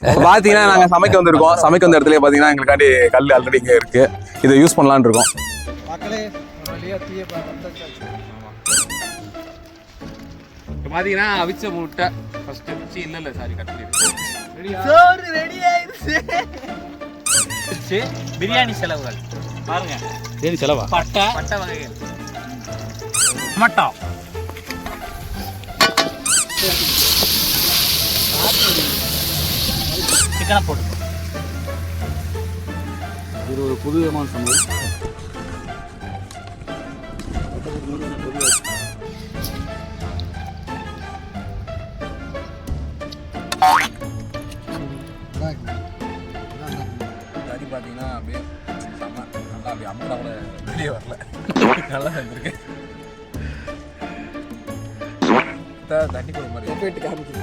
பாத்தீங்கன்னா நாங்க சமைக்க வந்திருக்கோம். சமைக்க வந்த இடத்துல பாத்தீங்கன்னா எங்களுக்காண்டி கல் ஆல்ரெடி இங்க இருக்கு. இதை யூஸ் பண்ணலாம்னு இருக்கோம். பாத்தீங்கன்னா அவிச்ச முட்டை ஃபர்ஸ்ட் இல்ல சாரி கட்லெட் சோறு ரெடி ஆயிடுச்சு. பிரியாணி செலவுகள் பாருங்க. பிரியாணி செலவா? பட்டை வகைகள், டொமேட்டோ, சிக்கனை போட்டு இது ஒரு புது விதமான சமையல். கறி பார்த்தீங்கன்னா அப்படியே செம்ம நல்லா அப்படியே அம்மளா கூட வெளியே வரல, நல்லா இருந்திருக்கு. தண்ணி போடுற மாதிரி போயிட்டு காமிச்சு.